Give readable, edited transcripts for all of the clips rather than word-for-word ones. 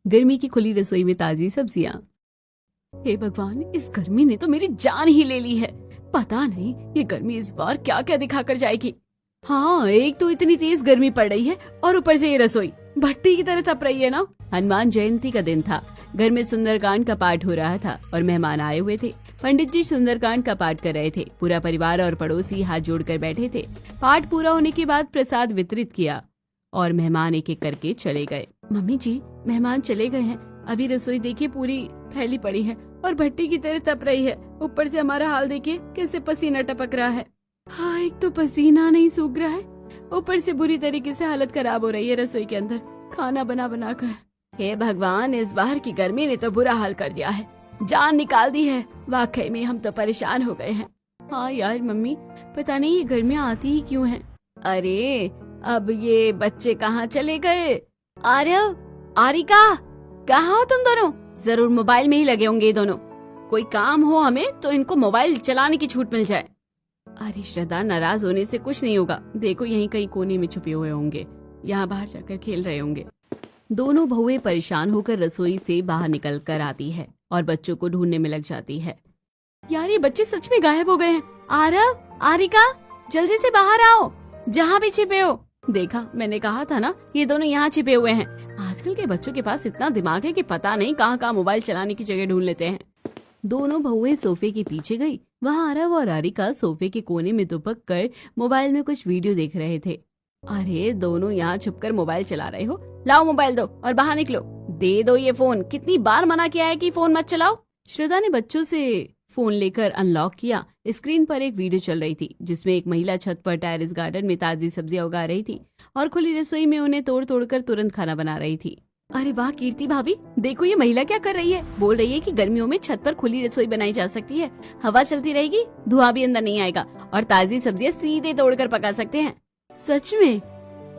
गर्मी की खुली रसोई में ताजी सब्जियां। हे भगवान, इस गर्मी ने तो मेरी जान ही ले ली है। पता नहीं ये गर्मी इस बार क्या क्या दिखा कर जाएगी। हाँ, एक तो इतनी तेज गर्मी पड़ रही है और ऊपर से ये रसोई भट्टी की तरह तप रही है ना। हनुमान जयंती का दिन था। घर में सुंदरकांड का पाठ हो रहा था और मेहमान आए हुए थे। पंडित जी सुंदरकांड का पाठ कर रहे थे। पूरा परिवार और पड़ोसी हाथ जोड़कर बैठे थे। पाठ पूरा होने के बाद प्रसाद वितरित किया और मेहमान एक एक करके चले गए। मम्मी जी, मेहमान चले गए हैं। अभी रसोई देखिए पूरी फैली पड़ी है और भट्टी की तरह तप रही है। ऊपर से हमारा हाल देखिए कैसे पसीना टपक रहा है। हाँ, एक तो पसीना नहीं सूख रहा है, ऊपर से बुरी तरीके से हालत खराब हो रही है रसोई के अंदर खाना बना बना कर। हे भगवान, इस बार की गर्मी ने तो बुरा हाल कर दिया है, जान निकाल दी है। वाकई में हम तो परेशान हो गए हैं। हाँ यार मम्मी, पता नहीं ये गर्मियाँ आती ही क्यों हैं। अरे अब ये बच्चे कहाँ चले गए? आर्यव, आरिका, कहाँ हो तुम दोनों? जरूर मोबाइल में ही लगे होंगे ये दोनों। कोई काम हो हमें तो इनको मोबाइल चलाने की छूट मिल जाए। अरे श्रद्धा, नाराज होने से कुछ नहीं होगा। देखो यहीं कहीं कोने में छुपे हुए होंगे, यहाँ बाहर जाकर खेल रहे होंगे। दोनों बहुएं परेशान होकर रसोई से बाहर निकल कर आती है और बच्चों को ढूंढने में लग जाती है। यार ये बच्चे सच में गायब हो गए हैं। आरव, आरिका, जल्दी से बाहर आओ, जहाँ भी छिपे हो। देखा, मैंने कहा था ना, ये दोनों यहाँ छिपे हुए हैं। आजकल के बच्चों के पास इतना दिमाग है कि पता नहीं कहाँ कहाँ मोबाइल चलाने की जगह ढूंढ लेते हैं। दोनों बहुएं सोफे के पीछे गई। वहाँ आरव और आरिका सोफे के कोने में दुबक कर मोबाइल में कुछ वीडियो देख रहे थे। अरे दोनों यहाँ छुपकर मोबाइल चला रहे हो, लाओ मोबाइल दो और बाहर निकलो। दे दो ये फोन, कितनी बार मना किया है कि फोन मत चलाओ। श्रद्धा ने बच्चों से फोन लेकर अनलॉक किया। स्क्रीन पर एक वीडियो चल रही थी जिसमें एक महिला छत पर टेरेस गार्डन में ताजी सब्जियां उगा रही थी और खुली रसोई में उन्हें तोड़ तोड़ कर तुरंत खाना बना रही थी। अरे वाह कीर्ति भाभी, देखो ये महिला क्या कर रही है। बोल रही है कि गर्मियों में छत पर खुली रसोई बनाई जा सकती है, हवा चलती रहेगी, धुआं भी अंदर नहीं आएगा और ताजी सब्जियां सीधे तोड़कर पका सकते हैं। सच में?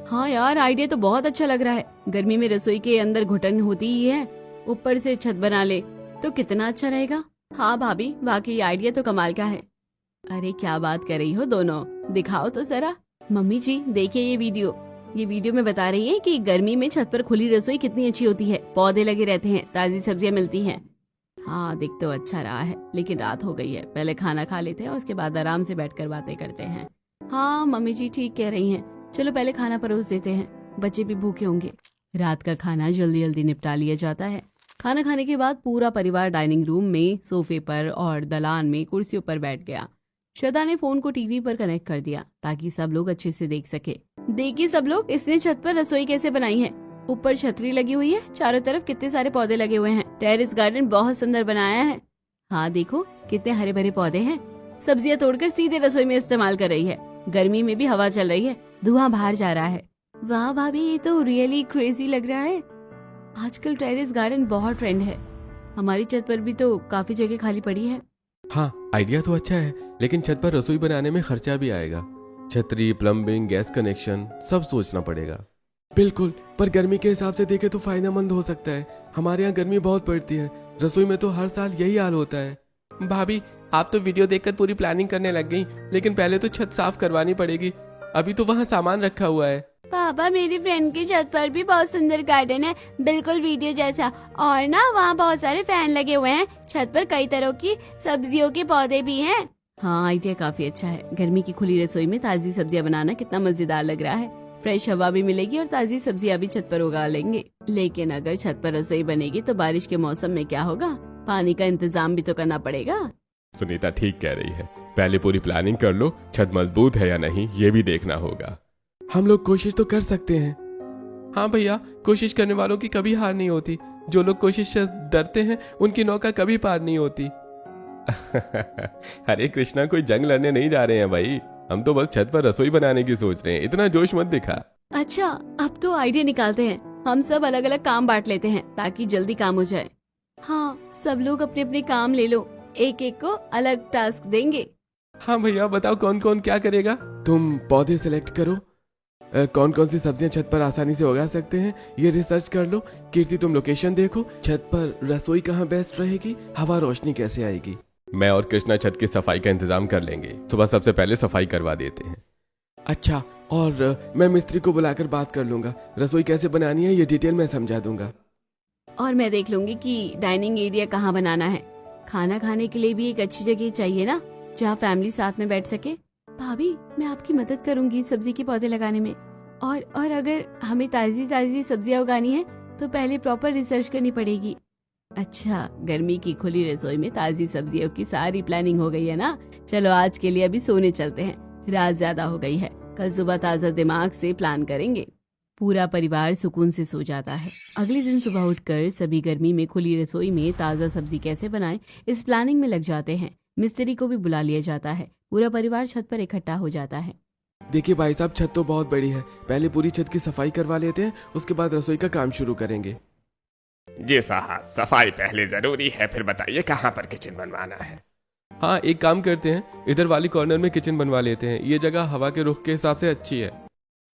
हाँ यार, आइडिया तो बहुत अच्छा लग रहा है। गर्मी में रसोई के अंदर घुटन होती ही है, ऊपर से छत बना ले तो कितना अच्छा रहेगा। हाँ भाभी, वाकई आइडिया तो कमाल का है। अरे क्या बात कर रही हो दोनों, दिखाओ तो जरा। मम्मी जी देखिए ये वीडियो में बता रही है कि गर्मी में छत पर खुली रसोई कितनी अच्छी होती है। पौधे लगे रहते हैं, ताजी सब्जियां मिलती हैं। हाँ, दिख तो अच्छा रहा है, लेकिन रात हो गई है। पहले खाना खा लेते हैं, उसके बाद आराम से बैठकर बातें करते हैं। हाँ मम्मी जी ठीक कह रही हैं, चलो पहले खाना परोस देते हैं, बच्चे भी भूखे होंगे। रात का खाना जल्दी जल्दी निपटा लिया जाता है। खाना खाने के बाद पूरा परिवार डाइनिंग रूम में सोफे पर और दलान में कुर्सियों पर बैठ गया। श्रद्धा ने फोन को टीवी पर कनेक्ट कर दिया ताकि सब लोग अच्छे से देख सके। देखिए सब लोग, इसने छत पर रसोई कैसे बनाई है। ऊपर छतरी लगी हुई है, चारों तरफ कितने सारे पौधे लगे हुए हैं। टेरेस गार्डन बहुत सुंदर बनाया है। हाँ देखो कितने हरे भरे पौधे हैं। सब्जियां तोड़कर सीधे रसोई में इस्तेमाल कर रही है। गर्मी में भी हवा चल रही है, धुआं बाहर जा रहा है। वाह भाभी, ये तो रियली क्रेजी लग रहा है। आजकल टेरेस गार्डन बहुत ट्रेंड है। हमारी छत पर भी तो काफी जगह खाली पड़ी है। हाँ, आइडिया तो अच्छा है, लेकिन छत पर रसोई बनाने में खर्चा भी आएगा। छतरी, प्लम्बिंग, गैस कनेक्शन सब सोचना पड़ेगा। बिल्कुल, पर गर्मी के हिसाब से देखे तो फायदेमंद हो सकता है। हमारे यहाँ गर्मी बहुत पड़ती है, रसोई में तो हर साल यही हाल होता है। भाभी, आप तो वीडियो देखकर पूरी प्लानिंग करने लग गई, लेकिन पहले तो छत साफ करवानी पड़ेगी। अभी तो वहाँ सामान रखा हुआ है। पापा, मेरी फ्रेंड की छत पर भी बहुत सुंदर गार्डन है, बिल्कुल वीडियो जैसा। और ना वहाँ बहुत सारे फैन लगे हुए हैं। छत पर कई तरह की सब्जियों के पौधे भी हैं। हाँ, आइडिया काफी अच्छा है। गर्मी की खुली रसोई में ताजी सब्जियां बनाना कितना मजेदार लग रहा है। फ्रेश हवा भी मिलेगी और ताजी सब्जियां भी छत पर उगा लेंगे। लेकिन अगर छत पर रसोई बनेगी तो बारिश के मौसम में क्या होगा? पानी का इंतजाम भी तो करना पड़ेगा। सुनीता ठीक कह रही है, पहले पूरी प्लानिंग कर लो। छत मजबूत है या नहीं ये भी देखना होगा। हम लोग कोशिश तो कर सकते हैं। हाँ भैया, कोशिश करने वालों की कभी हार नहीं होती। जो लोग कोशिश से डरते हैं उनकी नौका कभी पार नहीं होती। हरे कृष्णा, कोई जंग लड़ने नहीं जा रहे हैं भाई, हम तो बस छत पर रसोई बनाने की सोच रहे हैं। इतना जोश मत दिखा। अच्छा, अब तो आइडिया निकालते हैं। हम सब अलग अलग काम बांट लेते हैं ताकि जल्दी काम हो जाए। हाँ, सब लोग अपने अपने काम ले लो, एक एक को अलग टास्क देंगे। हाँ भैया, बताओ कौन कौन क्या करेगा। तुम पौधे सिलेक्ट करो, कौन कौन सी सब्जियां छत पर आसानी से उगा सकते हैं ये रिसर्च कर लो। कीर्ति, तुम लोकेशन देखो, छत पर रसोई कहाँ बेस्ट रहेगी, हवा रोशनी कैसे आएगी। मैं और कृष्णा छत की सफाई का इंतजाम कर लेंगे। सुबह सबसे पहले सफाई करवा देते हैं। अच्छा, और मैं मिस्त्री को बुलाकर बात कर लूंगा। रसोई कैसे बनानी है ये डिटेल में समझा दूंगा। और मैं देख लूंगी कि डाइनिंग एरिया कहाँ बनाना है। खाना खाने के लिए भी एक अच्छी जगह चाहिए ना, जहाँ फैमिली साथ में बैठ सके। भाभी, मैं आपकी मदद करूंगी सब्जी के पौधे लगाने में। और अगर हमें ताजी ताजी सब्जियां उगानी है तो पहले प्रॉपर रिसर्च करनी पड़ेगी। अच्छा, गर्मी की खुली रसोई में ताजी सब्जियों की सारी प्लानिंग हो गई है ना। चलो आज के लिए अभी सोने चलते हैं, रात ज्यादा हो गई है। कल सुबह ताजा दिमाग से प्लान करेंगे। पूरा परिवार सुकून से सो जाता है। अगले दिन सुबह उठकर सभी गर्मी में खुली रसोई में ताजा सब्जी कैसे बनाएं, इस प्लानिंग में लग जाते हैं। मिस्त्री को भी बुला लिया जाता है। पूरा परिवार छत पर इकट्ठा हो जाता है। देखिए भाई साहब, छत तो बहुत बड़ी है, पहले पूरी छत की सफाई करवा लेते हैं, उसके बाद रसोई का काम शुरू करेंगे। जी साहब, सफाई पहले जरूरी है, फिर बताइए कहाँ पर किचन बनवाना है। हाँ, एक काम करते हैं, इधर वाली कॉर्नर में किचन बनवा लेते हैं। ये जगह हवा के रुख के हिसाब से अच्छी है।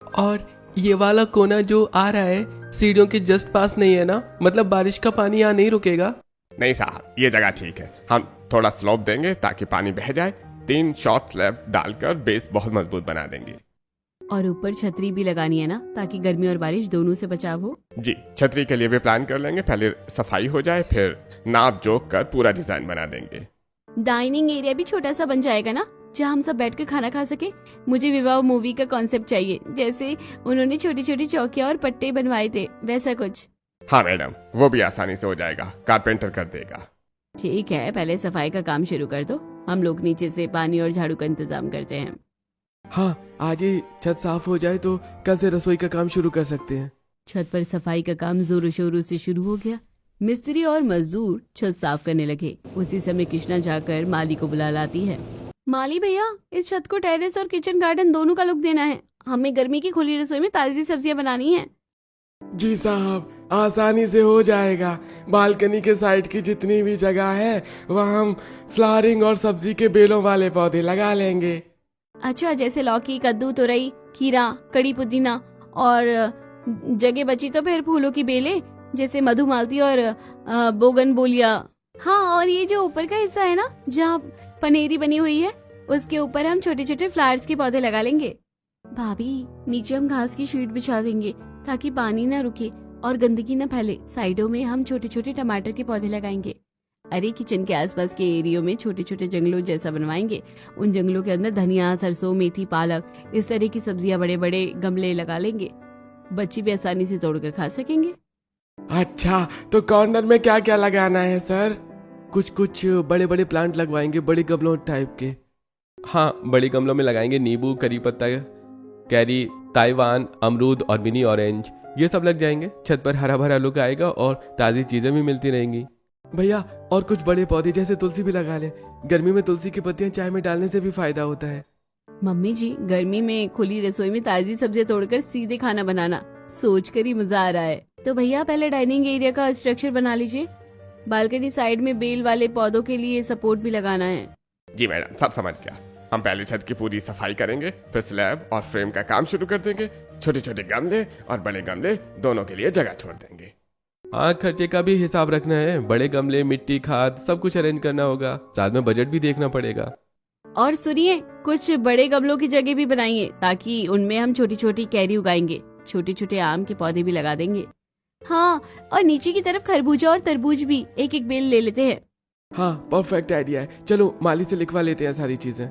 और ये वाला कोना जो आ रहा है सीढ़ियों के जस्ट पास नहीं है ना, मतलब बारिश का पानी यहाँ नहीं रुकेगा? नहीं साहब, ये जगह ठीक है। हम थोड़ा स्लोप देंगे ताकि पानी बह जाए। 3 शॉर्ट स्लैब डालकर बेस बहुत मजबूत बना देंगे। और ऊपर छतरी भी लगानी है ना, ताकि गर्मी और बारिश दोनों से बचाव हो। जी, छतरी के लिए भी प्लान कर लेंगे। पहले सफाई हो जाए, फिर नाप जोक कर पूरा डिजाइन बना देंगे। डाइनिंग एरिया भी छोटा सा बन जाएगा ना, जहाँ हम सब बैठकर खाना खा सके। मुझे विवाह मूवी का कॉन्सेप्ट चाहिए, जैसे उन्होंने छोटी छोटी चौकियां और पट्टे बनवाए थे, वैसा कुछ। हाँ मैडम, वो भी आसानी से हो जाएगा, कारपेंटर कर देगा। ठीक है, पहले सफाई का काम शुरू कर दो। हम लोग नीचे से पानी और झाड़ू का इंतजाम करते हैं। हाँ, आज ही छत साफ हो जाए तो कल से रसोई का काम शुरू कर सकते हैं। छत पर सफाई का काम जोरों शोरों से शुरू हो गया। मिस्त्री और मजदूर छत साफ करने लगे। उसी समय कृष्णा जाकर माली को बुला लाती है। माली भैया, इस छत को टेरेस और किचन गार्डन दोनों का लुक देना है। हमें गर्मी की खुली रसोई में ताजी सब्जियां बनानी है। जी साहब, आसानी से हो जाएगा। बालकनी के साइड की जितनी भी जगह है वहाँ हम फ्लावरिंग और सब्जी के बेलों वाले पौधे लगा लेंगे। अच्छा, जैसे लौकी, कद्दू, तुरई, खीरा, कड़ी पुदीना, और जगह बची तो फिर फूलों की बेलें जैसे मधुमालती और बोगनबोलिया। हाँ, और ये जो ऊपर का हिस्सा है ना, जहाँ पनेरी बनी हुई है, उसके ऊपर हम छोटे छोटे फ्लावर्स के पौधे लगा लेंगे। भाभी, नीचे हम घास की शीट बिछा देंगे ताकि पानी ना रुके और गंदगी न फैले। साइडों में हम छोटे छोटे टमाटर के पौधे लगाएंगे। अरे, किचन के आसपास के एरियो में छोटे छोटे जंगलों जैसा बनवाएंगे। उन जंगलों के अंदर धनिया, सरसों, मेथी, पालक, इस तरह की सब्जियां बड़े बड़े गमले लगा लेंगे। बच्चे भी आसानी से तोड़कर खा सकेंगे। अच्छा, तो कॉर्नर में क्या क्या लगाना है सर? कुछ बड़े बड़े प्लांट लगवाएंगे, बड़े गमलों टाइप के। हाँ, बड़ी गमलों में लगाएंगे नींबू, करी पत्ता, कैरी, ताइवान, अमरूद और मिनी ऑरेंज, ये सब लग जाएंगे। छत पर हरा भरा लुक आएगा और ताज़ी चीजें भी मिलती रहेंगी। भैया, और कुछ बड़े पौधे जैसे तुलसी भी लगा लें। गर्मी में तुलसी की पत्तियां चाय में डालने से भी फायदा होता है। मम्मी जी, गर्मी में खुली रसोई में ताजी सब्जियां तोड़कर सीधे खाना बनाना सोच कर ही मजा आ रहा है। तो भैया, पहले डाइनिंग एरिया का स्ट्रक्चर बना लीजिए। बालकनी साइड में बेल वाले पौधों के लिए सपोर्ट भी लगाना है। जी मैडम, सब समझ गया। हम पहले छत की पूरी सफाई करेंगे, फिर स्लैब और फ्रेम का काम शुरू कर देंगे। छोटे छोटे गमले और बड़े गमले दोनों के लिए जगह छोड़ देंगे। हाँ, खर्चे का भी हिसाब रखना है। बड़े गमले, मिट्टी, खाद, सब कुछ अरेंज करना होगा। साथ में बजट भी देखना पड़ेगा। और सुनिए, कुछ बड़े गमलों की जगह भी बनाइए ताकि उनमें हम छोटी छोटी कैरी उगाएंगे। छोटे छोटे आम के पौधे भी लगा देंगे। हाँ, और नीचे की तरफ खरबूजा और तरबूज भी एक एक बेल ले लेते हैं। हाँ, परफेक्ट आइडिया है। चलो माली से लिखवा लेते हैं सारी चीजें।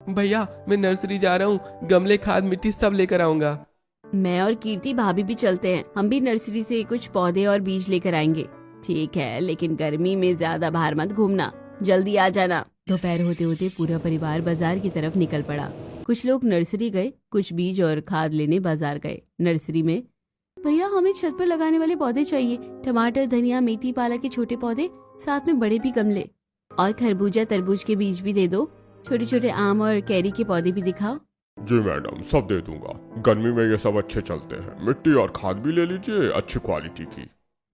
भैया, मैं नर्सरी जा रहा हूँ, गमले, खाद, मिट्टी सब लेकर आऊंगा। मैं और कीर्ति भाभी भी चलते हैं। हम भी नर्सरी से कुछ पौधे और बीज लेकर आएंगे। ठीक है, लेकिन गर्मी में ज्यादा बाहर मत घूमना, जल्दी आ जाना। दोपहर होते होते पूरा परिवार बाजार की तरफ निकल पड़ा। कुछ लोग नर्सरी गए, कुछ बीज और खाद लेने बाजार गए। नर्सरी में, भैया, हमें छत पर लगाने वाले पौधे चाहिए। टमाटर, धनिया, मेथी, पालक के छोटे पौधे, साथ में बड़े भी गमले, और खरबूजा, तरबूज के बीज भी दे दो। छोटे छोटे आम और कैरी के पौधे भी दिखाओ। जी मैडम, सब दे दूंगा। गर्मी में ये सब अच्छे चलते हैं। मिट्टी और खाद भी ले लीजिए, अच्छी क्वालिटी की।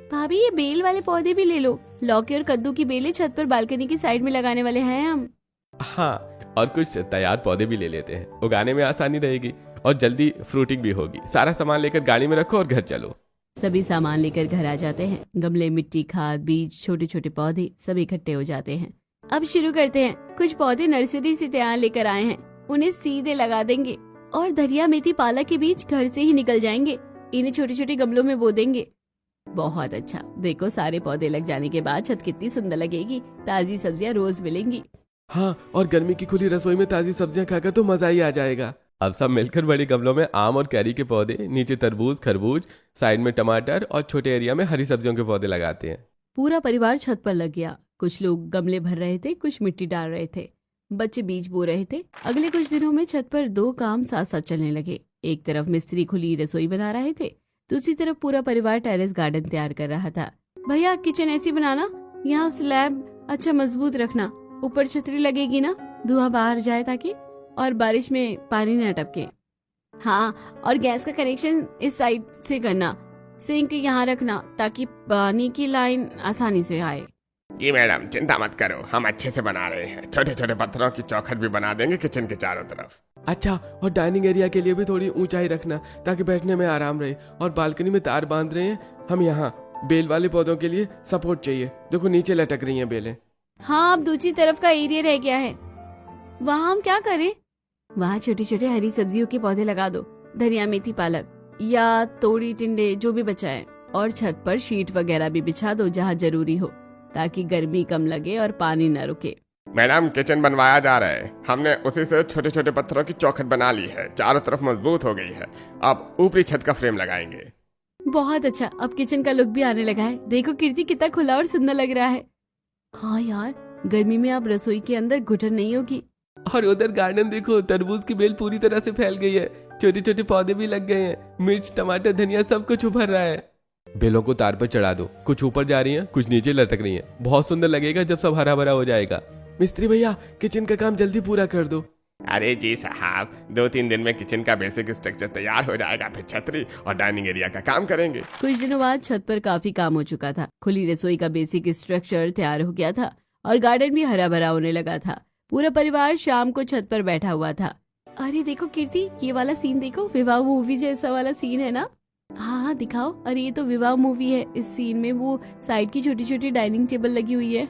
भाभी, ये बेल वाले पौधे भी ले लो। लौकी और कद्दू की बेलें छत पर बालकनी की साइड में लगाने वाले हैं हम। हाँ, और कुछ तैयार पौधे भी ले लेते हैं। उगाने में आसानी रहेगी और जल्दी फ्रूटिंग भी होगी। सारा सामान लेकर गाड़ी में रखो और घर चलो। सभी सामान लेकर घर आ जाते हैं। गमले, मिट्टी, खाद, बीज, छोटे छोटे पौधे सब इकट्ठे हो जाते हैं। अब शुरू करते हैं। कुछ पौधे नर्सरी से तैयार लेकर आए हैं, उन्हें सीधे लगा देंगे। और धनिया, मेथी, पालक के बीज घर से ही निकल जाएंगे। इन्हें छोटे छोटे गमलों में बो देंगे। बहुत अच्छा, देखो सारे पौधे लग जाने के बाद छत कितनी सुंदर लगेगी, ताजी सब्जियां रोज मिलेंगी। हाँ, और गर्मी की खुली रसोई में ताजी सब्जियां खाकर तो मजा ही आ जाएगा। अब सब मिलकर बड़े गमलों में आम और कैरी के पौधे, नीचे तरबूज खरबूज, साइड में टमाटर और छोटे एरिया में हरी सब्जियों के पौधे लगाते हैं। पूरा परिवार छत पर लग गया। कुछ लोग गमले भर रहे थे, कुछ मिट्टी डाल रहे थे, बच्चे बीज बो रहे थे। अगले कुछ दिनों में छत पर 2 काम साथ साथ चलने लगे। एक तरफ मिस्त्री खुली रसोई बना रहे थे, दूसरी तरफ पूरा परिवार टेरेस गार्डन तैयार कर रहा था। भैया किचन ऐसी बनाना, यहाँ स्लैब अच्छा मजबूत रखना, ऊपर छतरी लगेगी ना, धुआं बाहर जाए ताकि, और बारिश में पानी न टपके। हाँ, और गैस का कनेक्शन इस साइड से करना, सिंक यहाँ रखना ताकि पानी की लाइन आसानी से आए। जी मैडम, चिंता मत करो, हम अच्छे से बना रहे हैं। छोटे छोटे पत्थरों की चौखट भी बना देंगे किचन के चारों तरफ। अच्छा, और डाइनिंग एरिया के लिए भी थोड़ी ऊंचाई रखना ताकि बैठने में आराम रहे। और बालकनी में तार बांध रहे हैं हम, यहाँ बेल वाले पौधों के लिए सपोर्ट चाहिए। देखो नीचे लटक रही हैं बेलें। हाँ, अब दूसरी तरफ का एरिया रह गया है, वहाँ हम क्या करें? वहाँ छोटे छोटे हरी सब्जियों के पौधे लगा दो, धनिया मेथी पालक या तोड़ी टिंडे जो भी बचा है। और छत पर शीट वगैरह भी बिछा दो जहाँ जरूरी हो, ताकि गर्मी कम लगे और पानी न रुके। मैडम, किचन बनवाया जा रहा है, हमने उसी से छोटे छोटे पत्थरों की चौखट बना ली है, चारों तरफ मजबूत हो गई है। अब ऊपरी छत का फ्रेम लगाएंगे। बहुत अच्छा, अब किचन का लुक भी आने लगा है। देखो कीर्ति, कितना खुला और सुंदर लग रहा है। हाँ यार, गर्मी में अब रसोई के अंदर घुटन नहीं होगी। और उधर गार्डन देखो, तरबूज की बेल पूरी तरह से फैल गई है, छोटे छोटे पौधे भी लग गए हैं, मिर्च टमाटर धनिया सब कुछ उभर रहा है। बेलों को तार पर चढ़ा दो, कुछ ऊपर जा रही हैं, कुछ नीचे लटक रही हैं। बहुत सुंदर लगेगा जब सब हरा भरा हो जाएगा। मिस्त्री भैया, किचन का काम जल्दी पूरा कर दो। अरे जी साहब, 2-3 दिन में किचन का बेसिक स्ट्रक्चर तैयार हो जाएगा, फिर छतरी और डाइनिंग एरिया का काम करेंगे। कुछ दिनों बाद छत पर काफी काम हो चुका था। खुली रसोई का बेसिक स्ट्रक्चर तैयार हो गया था और गार्डन भी हरा भरा होने लगा था। पूरा परिवार शाम को छत पर बैठा हुआ था। अरे देखो कीर्ति, ये वाला सीन देखो, विवाह मूवी जैसा वाला सीन है ना? हाँ हाँ दिखाओ। अरे ये तो विवाह मूवी है। इस सीन में वो साइड की छोटी छोटी डाइनिंग टेबल लगी हुई है।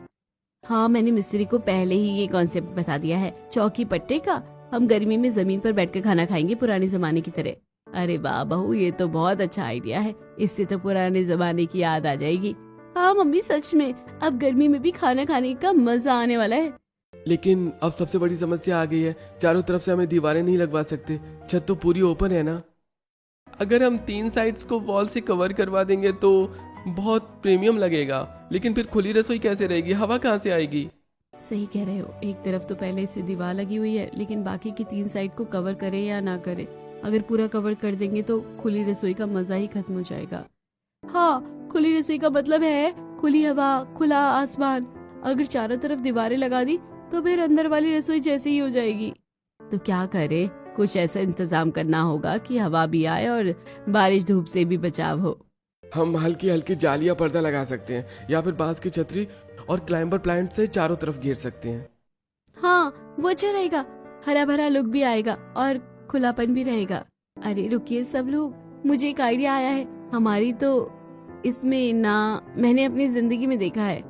हाँ, मैंने मिस्त्री को पहले ही ये कॉन्सेप्ट बता दिया है, चौकी पट्टे का। हम गर्मी में जमीन पर बैठकर खाना खाएंगे पुराने जमाने की तरह। अरे वाह बहू, ये तो बहुत अच्छा आइडिया है, इससे तो पुराने जमाने की याद आ जाएगी। हाँ मम्मी, सच में अब गर्मी में भी खाना खाने का मजा आने वाला है। लेकिन अब सबसे बड़ी समस्या आ गई है, चारों तरफ से हमें दीवारें नहीं लगवा सकते, छत तो पूरी ओपन है ना। अगर हम 3 साइड्स को वॉल से कवर करवा देंगे तो बहुत प्रीमियम लगेगा, लेकिन फिर खुली रसोई कैसे रहेगी, हवा कहाँ से आएगी? सही कह रहे हो, एक तरफ तो पहले से दीवार लगी हुई है, लेकिन बाकी की 3 साइड को कवर करें या ना करें। अगर पूरा कवर कर देंगे तो खुली रसोई का मजा ही खत्म हो जाएगा। हाँ, खुली रसोई का मतलब है खुली हवा, खुला आसमान। अगर चारों तरफ दीवारें लगा दी तो फिर अंदर वाली रसोई जैसी ही हो जाएगी। तो क्या करें? कुछ ऐसा इंतजाम करना होगा कि हवा भी आए और बारिश धूप से भी बचाव हो। हम हल्की हल्की जालियां पर्दा लगा सकते हैं, या फिर बांस की छतरी और क्लाइंबर प्लांट से चारों तरफ घेर सकते हैं। हाँ, वो अच्छा रहेगा, हरा भरा लुक भी आएगा और खुलापन भी रहेगा। अरे रुकिए सब लोग, मुझे एक आइडिया आया है। हमारी तो इसमें ना, मैंने अपनी जिंदगी में देखा है,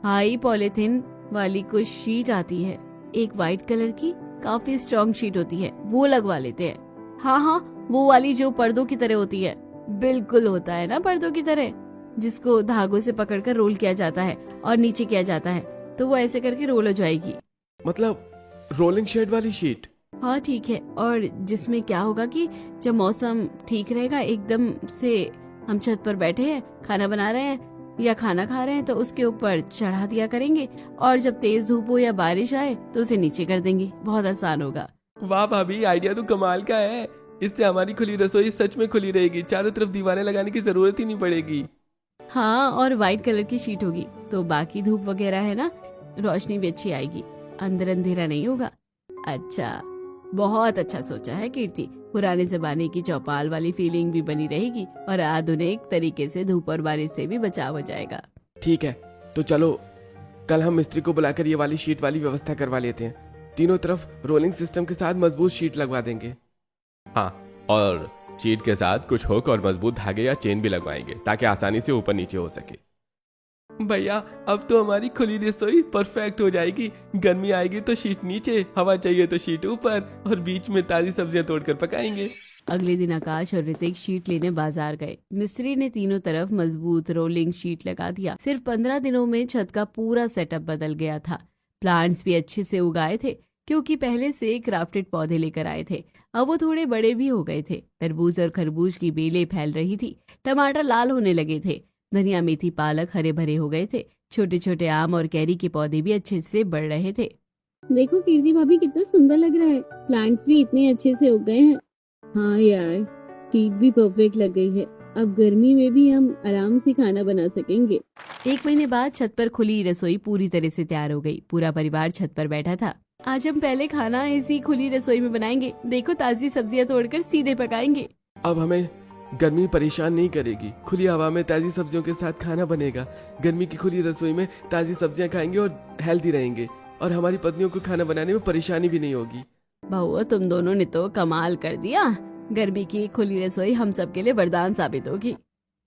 हाई पॉलीथिन वाली कुछ शीट आती है, एक वाइट कलर की काफी स्ट्रॉन्ग शीट होती है, वो लगवा लेते हैं। हाँ हाँ, वो वाली जो पर्दों की तरह होती है। बिल्कुल होता है ना पर्दों की तरह, जिसको धागों से पकड़कर रोल किया जाता है और नीचे किया जाता है, तो वो ऐसे करके रोल हो जाएगी। मतलब रोलिंग शेड वाली शीट? हाँ ठीक है। और जिसमें क्या होगा कि जब मौसम ठीक रहेगा, एकदम से हम छत पर बैठे हैं, खाना बना रहे हैं या खाना खा रहे हैं, तो उसके ऊपर चढ़ा दिया करेंगे, और जब तेज धूप हो या बारिश आए तो उसे नीचे कर देंगे। बहुत आसान होगा। वाह भाभी, आइडिया तो कमाल का है। इससे हमारी खुली रसोई सच में खुली रहेगी, चारों तरफ दीवारें लगाने की जरूरत ही नहीं पड़ेगी। हाँ, और व्हाइट कलर की शीट होगी तो बाकी धूप वगैरह है ना, रोशनी भी अच्छी आएगी, अंदर अंधेरा नहीं होगा। अच्छा, बहुत अच्छा सोचा है कीर्ति। पुराने जमाने की चौपाल वाली फीलिंग भी बनी रहेगी और आधुनिक तरीके से धूप और बारिश से भी बचाव हो जाएगा। ठीक है, तो चलो कल हम मिस्त्री को बुलाकर ये वाली शीट वाली व्यवस्था करवा लेते हैं। तीनों तरफ रोलिंग सिस्टम के साथ मजबूत शीट लगवा देंगे। हाँ, और शीट के साथ कुछ हुक और मजबूत धागे या चेन भी लगवाएंगे ताकि आसानी से ऊपर नीचे हो सके। भैया, अब तो हमारी खुली रसोई परफेक्ट हो जाएगी। गर्मी आएगी तो शीट नीचे, हवा चाहिए तो शीट ऊपर, और बीच में ताजी सब्जियां तोड़कर पकाएंगे। अगले दिन आकाश और ऋतिक शीट लेने बाजार गए। मिस्त्री ने तीनों तरफ मजबूत रोलिंग शीट लगा दिया। सिर्फ 15 दिनों में छत का पूरा सेटअप बदल गया था। प्लांट्स भी अच्छे से उगाए थे क्योंकि पहले से क्राफ्टेड पौधे लेकर आए थे। अब वो थोड़े बड़े भी हो गए थे। तरबूज और खरबूज की बेलें फैल रही थी। टमाटर लाल होने लगे थे। धनिया, मेथी, पालक हरे भरे हो गए थे। छोटे छोटे आम और कैरी के पौधे भी अच्छे से बढ़ रहे थे। देखो कीर्ति भाभी, कितना सुंदर लग रहा है। प्लांट्स भी इतने अच्छे से उग गए हैं। हाँ यार, शीट भी परफेक्ट लग गई है। अब गर्मी में भी हम आराम से खाना बना सकेंगे। 1 महीने बाद छत पर खुली रसोई पूरी तरह से तैयार हो गई। पूरा परिवार छत पर बैठा था। आज हम पहले खाना इसी खुली रसोई में बनाएंगे। देखो, ताजी सब्जियां तोड़कर सीधे पकाएंगे। अब हमें गर्मी परेशान नहीं करेगी। खुली हवा में ताजी सब्जियों के साथ खाना बनेगा। गर्मी की खुली रसोई में ताजी सब्जियां खाएंगे और हेल्दी रहेंगे, और हमारी पत्नियों को खाना बनाने में परेशानी भी नहीं होगी। बहू, तुम दोनों ने तो कमाल कर दिया। गर्मी की खुली रसोई हम सब के लिए वरदान साबित होगी।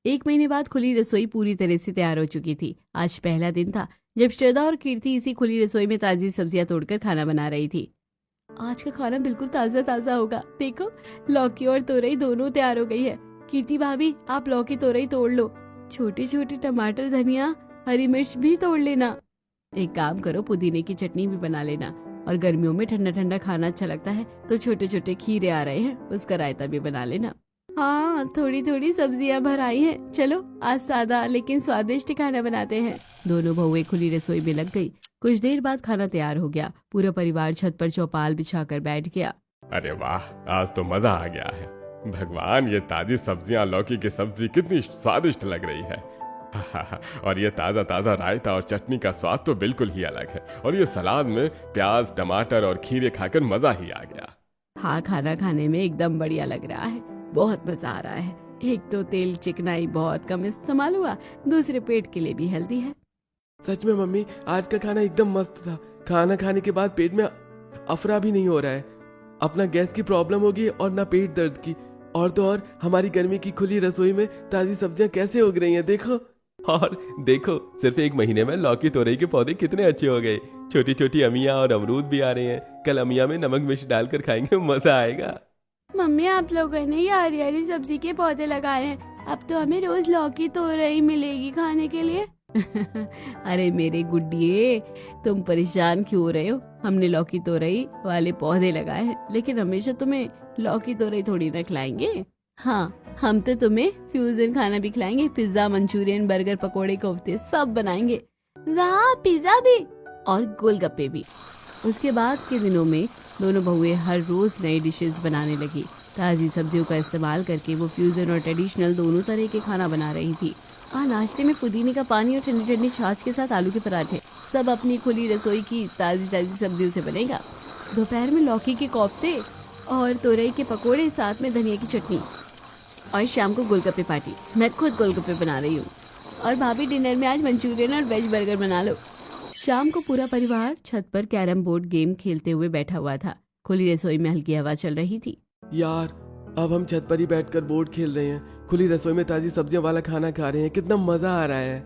1 महीने बाद खुली रसोई पूरी तरह से तैयार हो चुकी थी। आज पहला दिन था जब श्रद्धा और कीर्ति इसी खुली रसोई में ताजी सब्जियां तोड़कर खाना बना रही थी। आज का खाना बिल्कुल ताजा ताजा होगा। देखो, लौकी और तोरई दोनों तैयार हो गई है। कीर्ति भाभी, आप लौकी तोरई तोड़ लो। छोटे छोटे टमाटर, धनिया, हरी मिर्च भी तोड़ लेना। एक काम करो, पुदीने की चटनी भी बना लेना। और गर्मियों में ठंडा ठंडा खाना अच्छा लगता है, तो छोटे छोटे खीरे आ रहे हैं, उसका रायता भी बना लेना। हाँ, थोड़ी थोड़ी सब्जियां भर आई हैं। चलो, आज सादा लेकिन स्वादिष्ट खाना बनाते हैं। दोनों बहुएं खुली रसोई में लग गई। कुछ देर बाद खाना तैयार हो गया। पूरा परिवार छत पर चौपाल बिछाकर बैठ गया। अरे वाह, आज तो मजा आ गया है। भगवान, ये ताजी सब्जियां, लौकी की सब्जी कितनी स्वादिष्ट लग रही है। और ये ताजा ताजा रायता और चटनी का स्वाद तो बिल्कुल ही अलग है। और ये सलाद में प्याज, टमाटर और खीरे खाकर मजा ही आ गया। हाँ, खाना खाने में एकदम बढ़िया लग रहा है। बहुत मजा आ रहा है। एक तो तेल चिकनाई बहुत कम इस्तेमाल हुआ, दूसरे पेट के लिए भी हेल्दी है। सच में मम्मी, आज का खाना एकदम मस्त था। खाना खाने के बाद पेट में अफरा भी नहीं हो रहा है। अपना गैस की प्रॉब्लम होगी और ना पेट दर्द की। और तो और हमारी गर्मी की खुली रसोई में ताजी सब्जियां कैसे उग रही हैं, देखो। और देखो, सिर्फ 1 महीने में लौकी तोरई के पौधे कितने अच्छे हो गए। छोटी छोटी अमिया और अमरूद भी आ रहे हैं। कल अमिया में नमक मिर्च डालकर खाएंगे, मजा आएगा। मम्मी, आप लोगों ने ये हरी हरी सब्जी के पौधे लगाए हैं। अब तो हमें रोज लौकी तोरई मिलेगी खाने के लिए। अरे मेरे गुड्डिए, तुम परेशान क्यों हो रहे हो? हमने लौकी तोरई वाले पौधे लगाए हैं, लेकिन हमेशा तुम्हें लौकी तोरई थोड़ी ना खिलाएंगे। हाँ, हम तो तुम्हें फ्यूजन खाना भी खिलाएंगे। पिज्जा, मंचूरियन, बर्गर, पकोड़े, कोफ्ते सब बनाएंगे। वाह, पिज्जा भी और गोलगप्पे भी। उसके बाद के दिनों में दोनों बहुएं हर रोज नई डिशेस बनाने लगी। ताजी सब्जियों का इस्तेमाल करके वो फ्यूजन और ट्रेडिशनल दोनों तरह के खाना बना रही थी। नाश्ते में पुदीने का पानी और ठंडी ठंडी छाछ के साथ आलू के पराठे, सब अपनी खुली रसोई की ताजी ताजी सब्जियों से बनेगा। दोपहर में लौकी के कोफ्ते और तोरई के पकोड़े, साथ में धनिया की चटनी। और शाम को गोलगप्पे पार्टी। मैं खुद गोलगप्पे बना रही हूँ। और भाभी, डिनर में आज मंचूरियन और वेज बर्गर बना लो। शाम को पूरा परिवार छत पर कैरम बोर्ड गेम खेलते हुए बैठा हुआ था। खुली रसोई में हल्की हवा चल रही थी। यार, अब हम छत पर ही बैठकर बोर्ड खेल रहे हैं, खुली रसोई में ताजी सब्जियों वाला खाना खा रहे हैं। कितना मजा आ रहा है।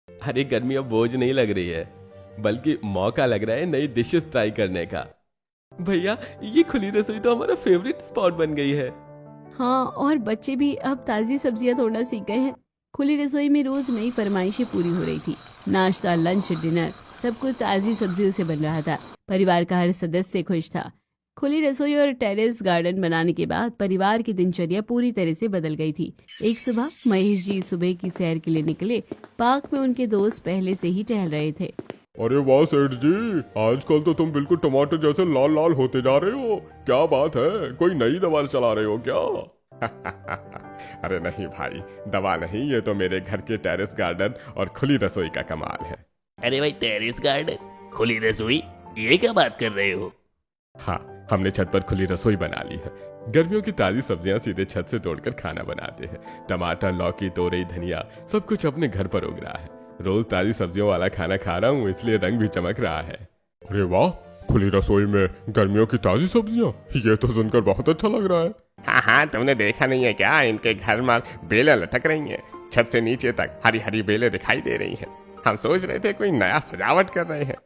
अरे गर्मी अब बोझ नहीं लग रही है, बल्कि मौका लग रहा है नई डिशेस ट्राई करने का। भैया, ये खुली रसोई तो हमारा फेवरेट स्पॉट बन गई है। हाँ, और बच्चे भी अब ताजी सब्जियां तोड़ना सीख गए हैं। खुली रसोई में रोज नई फरमाइशें पूरी हो रही थी। नाश्ता, लंच, डिनर सब कुछ ताजी सब्जियों से बन रहा था। परिवार का हर सदस्य खुश था। खुली रसोई और टेरेस गार्डन बनाने के बाद परिवार की दिनचर्या पूरी तरह से बदल गई थी। एक सुबह महेश जी सुबह की सैर के लिए निकले। पार्क में उनके दोस्त पहले से ही टहल रहे थे। अरे वाह सेठ जी, आजकल तो तुम बिल्कुल टमाटर जैसे लाल लाल होते जा रहे हो। क्या बात है, कोई नई दवा चला रहे हो क्या? अरे नहीं भाई, दवा नहीं, ये तो मेरे घर के टेरेस गार्डन और खुली रसोई का कमाल है। अरे भाई, टेरेस गार्डन, खुली रसोई, ये क्या बात कर रहे हो? हाँ, हमने छत पर खुली रसोई बना ली है। गर्मियों की ताजी सब्जियां सीधे छत से तोड़कर खाना बनाते हैं। टमाटर, लौकी, तोरई, धनिया सब कुछ अपने घर पर उग रहा है। रोज ताजी सब्जियों वाला खाना खा रहा हूँ, इसलिए रंग भी चमक रहा है। अरे वाह, खुली रसोई में गर्मियों की ताजी सब्जियां, ये तो सुनकर बहुत अच्छा लग रहा है। हाँ हाँ, तुमने देखा नहीं है क्या? इनके घर में बेलें लटक रही हैं। छत से नीचे तक हरी हरी बेलें दिखाई दे रही हैं। हम सोच रहे थे कोई नया सजावट कर रहे हैं।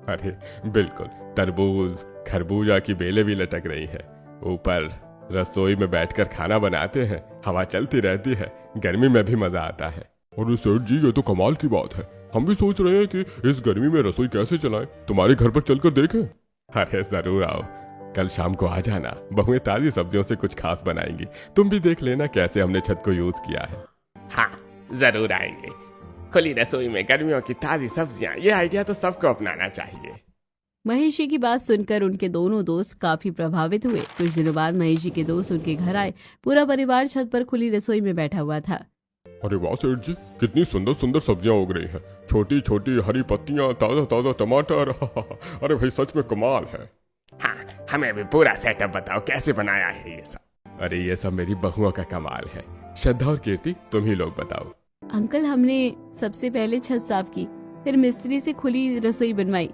अरे बिल्कुल, तरबूज, खरबूजा की बेलें भी लटक रही हैं। ऊपर रसोई में बैठकर खाना बनाते हैं, हवा चलती रहती है, गर्मी में भी मजा आता है। अरे सेठ जी, ये तो कमाल की बात है। हम भी सोच रहे हैं कि इस गर्मी में रसोई कैसे चलाएं, तुम्हारे घर पर चलकर देखें। अरे जरूर आओ, कल शाम को आ जाना। बहुएं ताजी सब्जियों से कुछ खास बनाएंगी, तुम भी देख लेना कैसे हमने छत को यूज किया है। हाँ, जरूर आएंगे। खुली रसोई में गर्मियों की ताजी सब्जियां, ये आइडिया तो सबको अपनाना चाहिए। महेश जी की बात सुनकर उनके दोनों दोस्त काफी प्रभावित हुए। कुछ दिनों बाद महेश जी के दोस्त उनके घर आए। पूरा परिवार छत पर खुली रसोई में बैठा हुआ था। अरे वाह सेठ जी, कितनी सुंदर सुंदर सब्जियां उग रही हैं। छोटी छोटी हरी पत्तियां, ताजा ताजा टमाटर। अरे भाई सच में कमाल है। हाँ, हमें भी पूरा सेटअप बताओ, कैसे बनाया है ये सब। अरे ये सब मेरी बहुओं का कमाल है। श्रद्धा और कीर्ति, तुम ही लोग बताओ। अंकल, हमने सबसे पहले छत साफ की, फिर मिस्त्री से खुली रसोई बनवाई,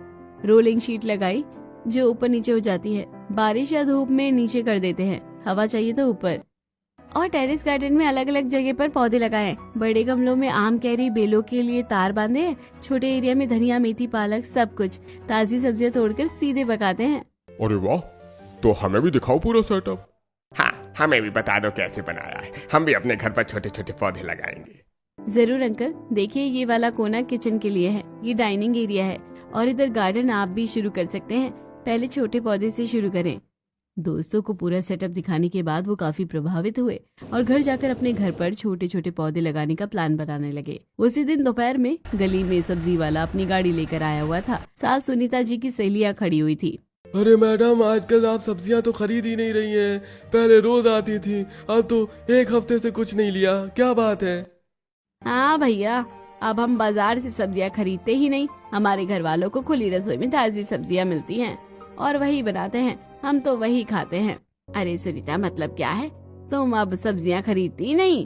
रोलिंग शीट लगाई जो ऊपर नीचे हो जाती है। बारिश या धूप में नीचे कर देते हैं, हवा चाहिए तो ऊपर। और टेरेस गार्डन में अलग अलग जगह पर पौधे लगाए हैं। बड़े गमलों में आम, कैरी, बेलों के लिए तार बांधे हैं। छोटे एरिया में धनिया, मेथी, पालक, सब कुछ। ताजी सब्जियां तोड़कर सीधे पकाते हैं। अरे वाह, तो हमें भी दिखाओ पूरा सेटअप। हाँ, हमें भी बता दो कैसे बनाया है, हम भी अपने घर पर छोटे छोटे पौधे लगाएंगे। जरूर अंकल, देखिए ये वाला कोना किचन के लिए है, ये डाइनिंग एरिया है, और इधर गार्डन आप भी शुरू कर सकते हैं। पहले छोटे पौधे से शुरू करें। दोस्तों को पूरा सेटअप दिखाने के बाद वो काफी प्रभावित हुए और घर जाकर अपने घर पर छोटे छोटे पौधे लगाने का प्लान बनाने लगे। उसी दिन दोपहर में गली में सब्जी वाला अपनी गाड़ी लेकर आया हुआ था। सास सुनीता जी की सहेलियां खड़ी हुई थी। अरे मैडम, आजकल आप सब्जियां तो खरीद ही नहीं रही हैं। पहले रोज आती थी, अब तो एक हफ्ते से कुछ नहीं लिया, क्या बात है? हाँ भैया, अब हम बाजार से सब्जियां खरीदते ही नहीं। हमारे घर वालों को खुली रसोई में ताजी सब्जियां मिलती हैं और वही बनाते हैं, हम तो वही खाते हैं। अरे सुनीता, मतलब क्या है, तुम अब सब्जियां खरीदती नहीं?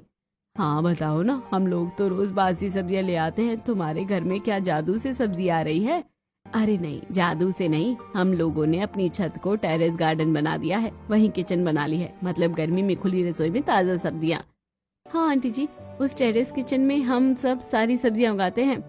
हाँ बताओ ना, हम लोग तो रोज बासी सब्जियां ले आते हैं। तुम्हारे घर में क्या जादू से सब्जी आ रही है? अरे नहीं, जादू से नहीं, हम लोगों ने अपनी छत को टेरेस गार्डन बना दिया है, वहीं किचन बना ली है। मतलब गर्मी में खुली रसोई में ताजा सब्जियां। हाँ आंटी जी, उस टेरेस किचन में हम सब सारी सब्जियां उगाते हैं।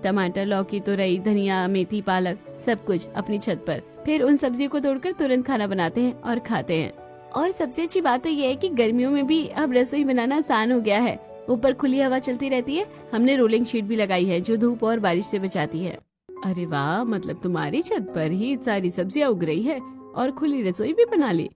टमाटर, लौकी, तुरई, धनिया, मेथी, पालक, सब कुछ अपनी छत पर। फिर उन सब्जियों को तोड़कर तुरंत खाना बनाते हैं और खाते हैं। और सबसे अच्छी बात तो ये है कि गर्मियों में भी अब रसोई बनाना आसान हो गया है। ऊपर खुली हवा चलती रहती है। हमने रोलिंग शीट भी लगाई है जो धूप और बारिश से बचाती है। अरे वाह, मतलब तुम्हारी छत पर ही सारी सब्जियां उग रही है और खुली रसोई भी बना ली।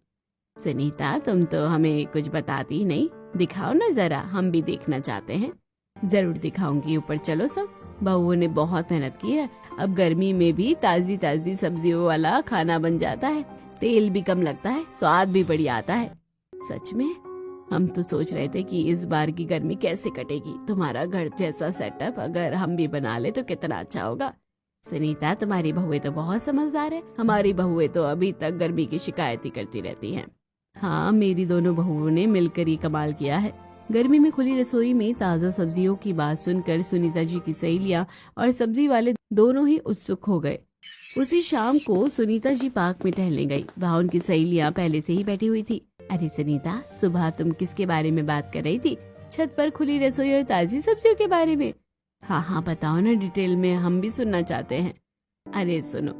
सुनीता, तुम तो हमें कुछ बताती ही नहीं, दिखाओ ना जरा, हम भी देखना चाहते हैं। जरूर दिखाऊंगी, ऊपर चलो सब। बहुओं ने बहुत मेहनत की है। अब गर्मी में भी ताजी ताजी सब्जियों वाला खाना बन जाता है। तेल भी कम लगता है, स्वाद भी बढ़िया आता है। सच में हम तो सोच रहे थे कि इस बार की गर्मी कैसे कटेगी। तुम्हारा घर जैसा सेटअप अगर हम भी बना ले तो कितना अच्छा होगा। सुनीता, तुम्हारी बहुएं तो बहुत समझदार है। हमारी बहुएं तो अभी तक गर्मी की शिकायत ही करती रहती हैं। हाँ, मेरी दोनों बहुओं ने मिलकर ही कमाल किया है। गर्मी में खुली रसोई में ताजा सब्जियों की बात सुनकर सुनीता जी की सहेलियां और सब्जी वाले दोनों ही उत्सुक हो गए। उसी शाम को सुनीता जी पार्क में टहलने गई। वहाँ उनकी सहेलियां पहले से ही बैठी हुई थी। अरे सुनीता, सुबह तुम किसके बारे में बात कर रही थी? छत पर खुली रसोई और ताजी सब्जियों के बारे में? हाँ, बताओ ना डिटेल में, हम भी सुनना चाहते हैं। अरे सुनो,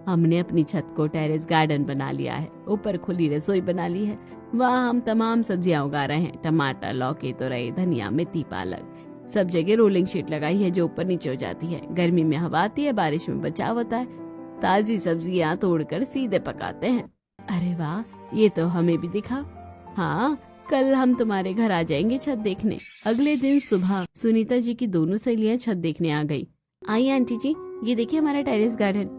हमने अपनी छत को टेरेस गार्डन बना लिया है। ऊपर खुली रसोई बना ली है। वहाँ हम तमाम सब्जियां उगा रहे हैं। टमाटर, लौकी, तुरई, धनिया, मेथी, पालक। सब जगह रोलिंग शीट लगाई है जो ऊपर नीचे हो जाती है। गर्मी में हवा आती है, बारिश में बचाव होता है। ताजी सब्जियां तोड़कर सीधे पकाते हैं। अरे वाह, ये तो हमें भी दिखा। हाँ, कल हम तुम्हारे घर आ जाएंगे छत देखने। अगले दिन सुबह सुनीता जी की दोनों सहेलियां छत देखने आ गई। आइए आंटी जी, ये देखिए हमारा टेरेस गार्डन,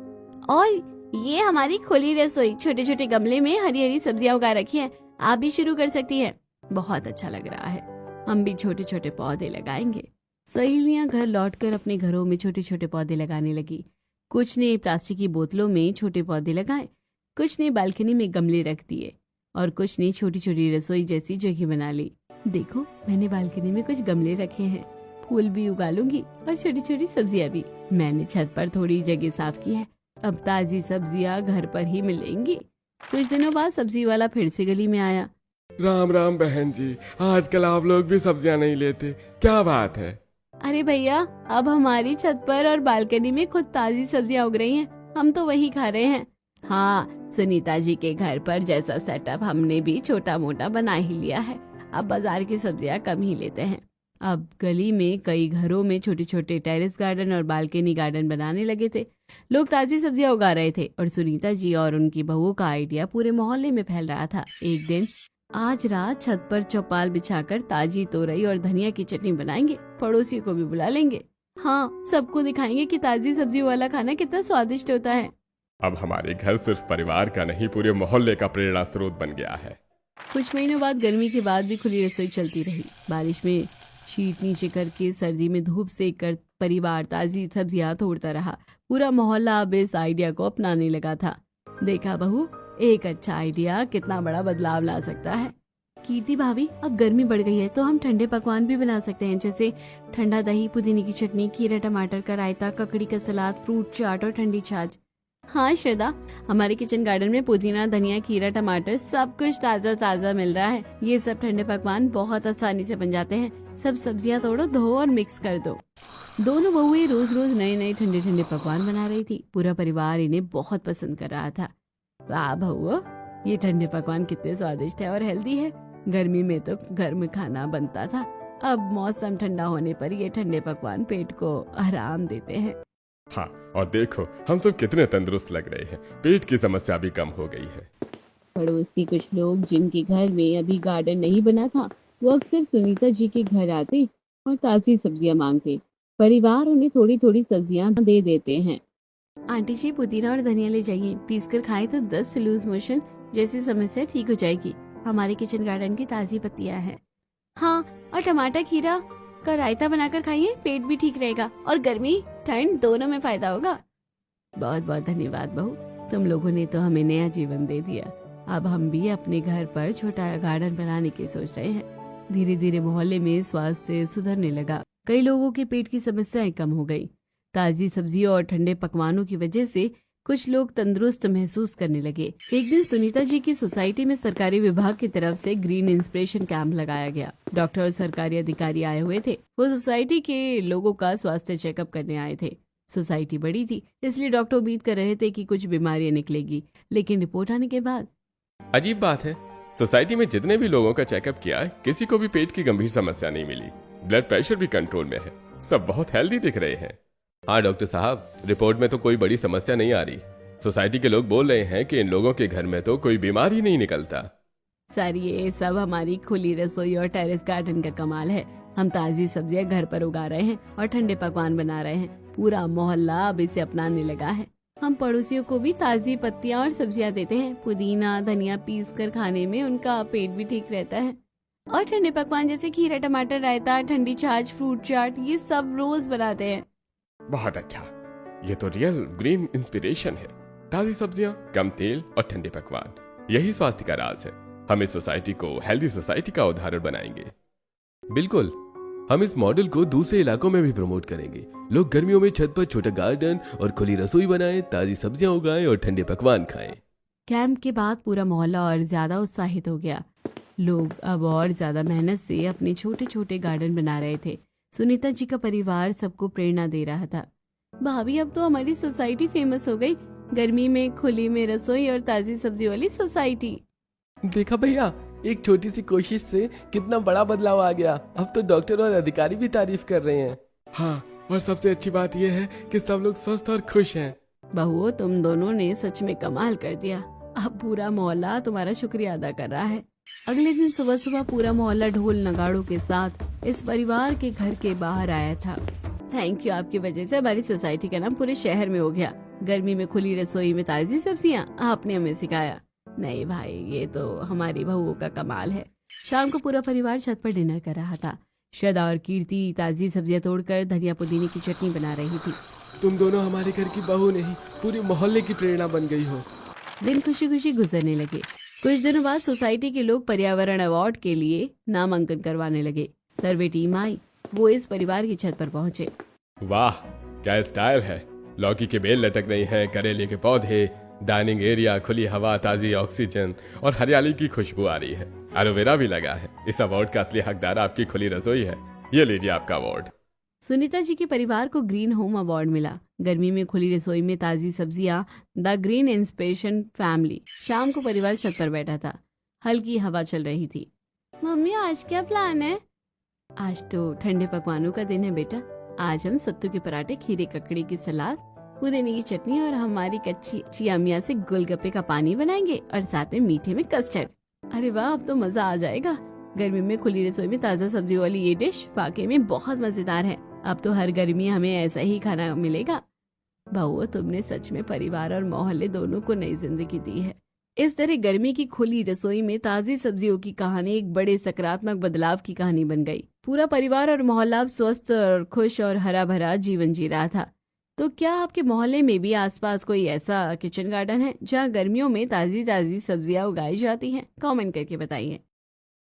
और ये हमारी खुली रसोई। छोटे छोटे गमले में हरी हरी सब्जियां उगा रखी है, आप भी शुरू कर सकती हैं। बहुत अच्छा लग रहा है, हम भी छोटे छोटे पौधे लगाएंगे। सहेलियां घर लौटकर अपने घरों में छोटे छोटे पौधे लगाने लगी। कुछ ने प्लास्टिक की बोतलों में छोटे पौधे लगाए, कुछ ने बालकनी में गमले रख दिए और कुछ ने छोटी छोटी रसोई जैसी जगह बना ली। देखो, मैंने बालकनी में कुछ गमले रखे हैं, फूल भी उगा लूंगी और छोटी छोटी सब्जियां भी। मैंने छत पर थोड़ी जगह साफ की है, अब ताजी सब्जियां घर पर ही मिलेंगी। कुछ दिनों बाद सब्जी वाला फिर से गली में आया। राम राम बहन जी, आजकल आप लोग भी सब्जियां नहीं लेते, क्या बात है? अरे भैया, अब हमारी छत पर और बालकनी में खुद ताजी सब्जियां उग रही हैं, हम तो वही खा रहे हैं। हाँ, सुनीता जी के घर पर जैसा सेटअप हमने भी छोटा मोटा बना ही लिया है। अब बाजार की सब्जियां कम ही लेते हैं। अब गली में कई घरों में छोटे छोटे टेरेस गार्डन और बालकनी गार्डन बनाने लगे थे। लोग ताजी सब्जियां उगा रहे थे और सुनीता जी और उनकी बहू का आइडिया पूरे मोहल्ले में फैल रहा था। एक दिन आज रात छत पर चौपाल बिछाकर ताजी तोरई और धनिया की चटनी बनाएंगे। पड़ोसियों को भी बुला लेंगे। हाँ, सबको दिखाएंगे कि ताजी सब्जी वाला खाना कितना स्वादिष्ट होता है। अब हमारे घर सिर्फ परिवार का नहीं, पूरे मोहल्ले का प्रेरणा स्रोत बन गया है। कुछ महीनों बाद गर्मी के बाद भी खुली रसोई चलती रही। बारिश में शीट नीचे करके, सर्दी में धूप सेक कर परिवार ताजी सब्जियां तोड़ता रहा। पूरा मोहल्ला अब इस आइडिया को अपनाने लगा था। देखा बहू, एक अच्छा आइडिया कितना बड़ा बदलाव ला सकता है। कीर्ति भाभी, अब गर्मी बढ़ गई है तो हम ठंडे पकवान भी बना सकते हैं, जैसे ठंडा दही, पुदीने की चटनी, खीरा टमाटर का रायता, ककड़ी का सलाद, फ्रूट चाट और ठंडी छाछ। हाँ श्रद्धा, हमारे किचन गार्डन में पुदीना, धनिया, खीरा, टमाटर सब कुछ ताजा ताजा मिल रहा है। ये सब ठंडे पकवान बहुत आसानी से बन जाते हैं। सब सब्जियां तोड़ो, धो और मिक्स कर दो। दोनों बहुएं रोज रोज नए नए ठंडे ठंडे पकवान बना रही थी। पूरा परिवार इन्हें बहुत पसंद कर रहा था। वाह बहुओं, ये ठंडे पकवान कितने स्वादिष्ट है और हेल्दी है। गर्मी में तो घर में खाना बनता था, अब मौसम ठंडा होने पर ये ठंडे पकवान पेट को आराम देते हैं। हाँ, और देखो हम सब कितने तंदुरुस्त लग रहे हैं। पेट की समस्या भी कम हो गई है। पड़ोस के कुछ लोग जिनके घर में अभी गार्डन नहीं बना था, वो अक्सर सुनीता जी के घर आते और ताजी सब्जियां मांगते। परिवार उन्हें थोड़ी थोड़ी सब्जियां दे देते हैं। आंटी जी, पुदीना और धनिया ले जाइए, पीस कर खाएं तो दस्त, लूज मोशन जैसी समस्या ठीक हो जाएगी। हमारे किचन गार्डन की ताजी पत्तियां हैं। हाँ, और टमाटर खीरा का रायता बनाकर खाइए, पेट भी ठीक रहेगा और गर्मी ठंड दोनों में फायदा होगा। बहुत बहुत धन्यवाद बहू, तुम लोगों ने तो हमें नया जीवन दे दिया। अब हम भी अपने घर पर छोटा गार्डन बनाने की सोच रहे हैं। धीरे धीरे मोहल्ले में स्वास्थ्य सुधरने लगा। कई लोगों के पेट की समस्याएं कम हो गई। ताजी सब्जियों और ठंडे पकवानों की वजह से कुछ लोग तंदुरुस्त महसूस करने लगे। एक दिन सुनीता जी की सोसाइटी में सरकारी विभाग की तरफ से ग्रीन इंस्पिरेशन कैंप लगाया गया। डॉक्टर और सरकारी अधिकारी आए हुए थे। वो सोसाइटी के लोगों का स्वास्थ्य चेकअप करने आए थे। सोसाइटी बड़ी थी, इसलिए डॉक्टर उम्मीद कर रहे थे कि कुछ बीमारियां निकलेगी, लेकिन रिपोर्ट आने के बाद अजीब बात है, सोसाइटी में जितने भी लोगों का चेकअप किया, किसी को भी पेट की गंभीर समस्या नहीं मिली। ब्लड प्रेशर भी कंट्रोल में है, सब बहुत हेल्दी दिख रहे हैं। हाँ डॉक्टर साहब, रिपोर्ट में तो कोई बड़ी समस्या नहीं आ रही। सोसाइटी के लोग बोल रहे हैं कि इन लोगों के घर में तो कोई बीमारी नहीं निकलता। सर, ये सब हमारी खुली रसोई और टेरेस गार्डन का कमाल है। हम ताजी सब्जियां घर पर उगा रहे हैं और ठंडे पकवान बना रहे हैं। पूरा मोहल्ला अब इसे अपनाने लगा है। हम पड़ोसियों को भी ताजी पत्तियां और सब्जियां देते हैं। पुदीना, धनिया पीस कर खाने में उनका पेट भी ठीक रहता है। और ठंडे पकवान जैसे खीरा टमाटर रायता, ठंडी छाछ, फ्रूट चाट, ये सब रोज बनाते हैं। बहुत अच्छा, ये तो रियल ग्रीन इंस्पिरेशन है। ताजी सब्जियां, कम तेल और ठंडे पकवान, यही स्वास्थ्य का राज है। हम इस सोसाइटी को हेल्दी सोसाइटी का उदाहरण बनाएंगे। बिल्कुल, हम इस मॉडल को दूसरे इलाकों में भी प्रमोट करेंगे। लोग गर्मियों में छत पर छोटा गार्डन और खुली रसोई बनाएं, ताजी सब्जियां उगाएं और ठंडे पकवान खाएं। कैंप के बाद पूरा मोहल्ला और ज्यादा उत्साहित हो गया। लोग अब और ज्यादा मेहनत से अपने छोटे छोटे गार्डन बना रहे थे। सुनीता जी का परिवार सबको प्रेरणा दे रहा था। भाभी, अब तो हमारी सोसाइटी फेमस हो गई। गर्मी में खुली में रसोई और ताजी सब्जी वाली सोसाइटी। देखा भैया, एक छोटी सी कोशिश से कितना बड़ा बदलाव आ गया। अब तो डॉक्टर और अधिकारी भी तारीफ कर रहे हैं। हाँ, और सबसे अच्छी बात यह है कि सब लोग स्वस्थ और खुश हैं। बहुओं, तुम दोनों ने सच में कमाल कर दिया। अब पूरा मोहल्ला तुम्हारा शुक्रिया अदा कर रहा है। अगले दिन सुबह सुबह पूरा मोहल्ला ढोल नगाड़ों के साथ इस परिवार के घर के बाहर आया था। थैंक यू, आपकी वजह से हमारी सोसाइटी का नाम पूरे शहर में हो गया। गर्मी में खुली रसोई में ताजी सब्जियां आपने हमें सिखाया। नहीं भाई, ये तो हमारी बहुओं का कमाल है। शाम को पूरा परिवार छत पर डिनर कर रहा था। श्रद्धा और कीर्ति ताजी सब्जियां तोड़कर धनिया पुदीने की चटनी बना रही थी। तुम दोनों हमारे घर की बहू नहीं, पूरे मोहल्ले की प्रेरणा बन गई हो। दिन खुशी खुशी गुजरने लगे। कुछ दिनों बाद सोसाइटी के लोग पर्यावरण अवार्ड के लिए नामांकन करवाने लगे। सर्वे टीम आई, वो इस परिवार की छत पर पहुंचे। वाह, क्या स्टाइल है। लौकी के बेल लटक रही हैं, करेले के पौधे, डाइनिंग एरिया, खुली हवा, ताजी ऑक्सीजन और हरियाली की खुशबू आ रही है। एलोवेरा भी लगा है। इस अवार्ड का असली हकदार आपकी खुली रसोई है। ये लीजिए आपका अवार्ड। सुनीता जी के परिवार को ग्रीन होम अवार्ड मिला। गर्मी में खुली रसोई में ताजी सब्जियां, द ग्रीन इंस्पिरेशन फैमिली। शाम को परिवार छत पर बैठा था, हल्की हवा चल रही थी। मम्मी आज क्या प्लान है? आज तो ठंडे पकवानों का दिन है बेटा। आज हम सत्तू के पराठे, खीरे ककड़ी की सलाद, पुदीने की चटनी और हमारी कच्ची चियामिया से गोलगप्पे का पानी बनाएंगे और साथ में मीठे में कस्टर्ड। अरे वाह, अब तो मजा आ जाएगा। गर्मी में खुली रसोई में ताजा सब्जियों वाली ये डिश वाकई में बहुत मजेदार है। अब तो हर गर्मी हमें ऐसा ही खाना मिलेगा। बहू, तुमने सच में परिवार और मोहल्ले दोनों को नई जिंदगी दी है। इस तरह गर्मी की खुली रसोई में ताजी सब्जियों की कहानी एक बड़े सकारात्मक बदलाव की कहानी बन गई। पूरा परिवार और मोहल्ला स्वस्थ और खुश और हरा भरा जीवन जी रहा था। तो क्या आपके मोहल्ले में भी आसपास कोई ऐसा किचन गार्डन है जहाँ गर्मियों में ताजी ताजी सब्जियां उगाई जाती हैं? कमेंट करके बताइए।